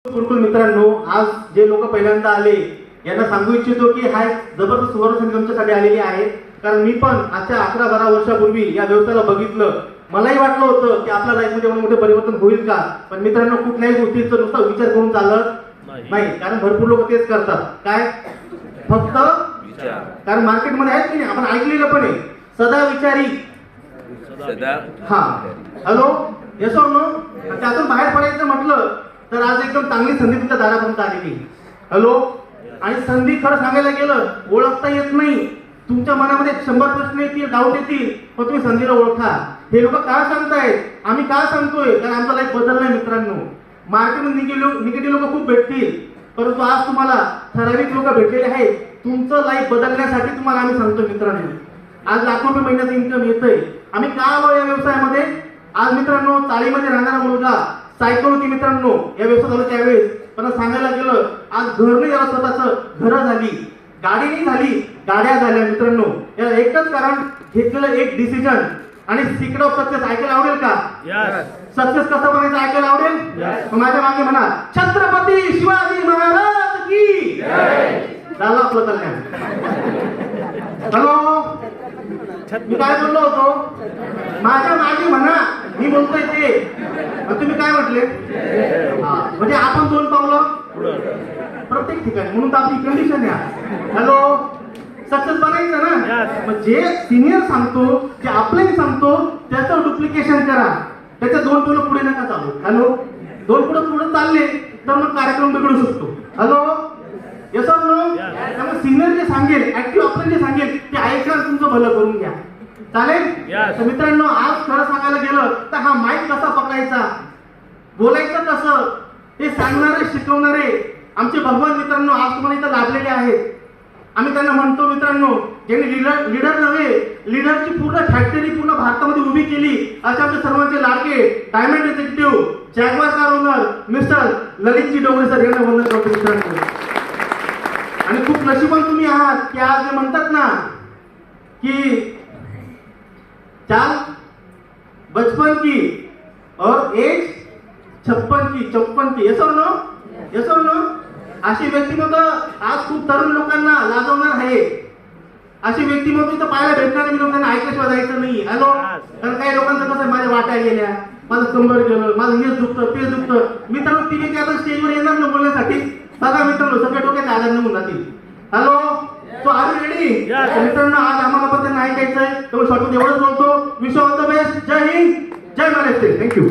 बिलकुल मित्रांनो, आज जे लोक पहिल्यांदा आले यांना सांगू इच्छितो की हा जबरदस्त सुवर्ण संधी तुमच्यासाठी आलेली आहे. कारण मी पण आजच्या 11-12 वर्षापूर्वी या व्यवसायाला बघितलं. मलाही वाटलं होतं की आपल्या लाईफ मध्ये एवढं मोठे परिवर्तन होईल का, पण मित्रांनो कुठल्याही गोष्टीचा नुसता विचार करून चालत नाही. कारण भरपूर लोक तेच करतात, काय फक्त कारण मार्केटमध्ये आहेत की नाही, आपण ऐकलेलं पण आहे सदा विचारी हा हॅलो येस और नो. त्यातून बाहेर पडायचं म्हटलं तर आज एकदम चांगली संधी तुमच्या दारापर्यंत आलेली. हॅलो, आणि संधी खरं सांगायला गेलं ओळखता येत नाही. तुमच्या मनामध्ये 100 प्रश्न येतील, डाऊट येतील, पण तुम्ही संधीला ओळखा. हे लोक काय सांगतायत, आम्ही काय सांगतोय, कारण आमचा लाईफ बदललाय मित्रांनो. मार्केटमध्ये निगेटिव्ह लोक खूप भेटतील, परंतु आज तुम्हाला ठराविक लोक भेटलेले आहेत. तुमचं लाईफ बदलण्यासाठी तुम्हाला आम्ही सांगतो मित्रांनो. आज लाखो रुपये महिन्याचं इन्कम येतंय. आम्ही का आलो या व्यवसायामध्ये? आज मित्रांनो चाळीमध्ये राहणारा मुलगा सायकल होती मित्रांनो या व्यवसायात आलो त्यावेळेस. पण सांगायला गेलं आज घर नाही झालं, स्वतःच घरं झाली, गाडी नाही झाली, गाड्या झाल्या मित्रांनो. याला एकच कारण, घेतलेलं एक डिसिजन. आणि सिक्रेट ऑफ सक्सेस ऐकायला आवडेल का? सक्सेस कसं बनायचं ऐकायला आवडेल? माझ्या मागे म्हणा छत्रपती शिवाजी महाराज की झालं आपलं कल्याण. हॅलो, मी काय बोललो होतो? माझ्या मागे म्हणा, मी बोलतोय ते. तुम्ही काय म्हटले? म्हणजे आपण 2 पावलं प्रत्येक ठिकाणी, म्हणून तर आपली कंडिशन आहे. हॅलो, सक्सेस बनायचं ना, मग जे सिनियर सांगतो, जे आपल्याला सांगतो त्याचं डुप्लिकेशन करा. त्याच्या 2 पावलं पुढे नका चालू. हॅलो, 2 पुढे चालले तर मग कार्यक्रम बिघडू शकतो. हॅलो येस और नो. त्यामुळे सिनियर जे सांगेल, ऍक्टिव्ह आपलं जे सांगेल ते ऐका, तुमचं भलं करून घ्या. चालेल? तर मित्रांनो, आज खरं सांगायला गेलं तर हा माईक कसा पकडायचा, बोलायचं कसं, हे सांगणारे शिकवणारे आमचे भगवान मित्रांनो आज तुम्हाला इथं लाभलेले आहेत. आम्ही त्यांना म्हणतो मित्रांनो, ज्यांनी लीडर नव्हे, लीडरची पूर्ण फॅक्टरी पूर्ण भारतामध्ये उभी केली अशा आमचे सर्वांचे लाडके diamond executive Jaguar car owner mister Lalitji Dongre sir यांना वंदन करतो मित्रांनो. आणि खूप नशिबान तुम्ही आहात की आज जे म्हणतात ना की चाल बचपन की और एज 56 की. येस और नो? येस और नो. अशी व्यक्तिमत्व आज खूप तरुण लोकांना लाजवणार आहे. अशी व्यक्तिमत्व इथं पाहायला भेटणार नाही. लोकांना ऐकल्याशिवाय जायचं नाही. हॅलो, कारण काही लोकांचं कसं आहे, माझ्या वाट्या गेल्या, माझं कंबर गेलं, माझं हेच दुखतं, तेच दुखतं. मित्रांनो, ती व्यक्ती आता स्टेजवर येणार ना बोलण्यासाठी. बघा मित्रांनो, सगळे डोक्यात आधार निघून जातील. Hello, so are you ready? मित्रांनो, आज आम्हाला पण त्यांना ऐकायचंय, तेव्हा शॉर्टमध्ये एवढंच बोलतो. Wish all the best. जय हिंद, जय महाराष्ट्र. थँक्यू.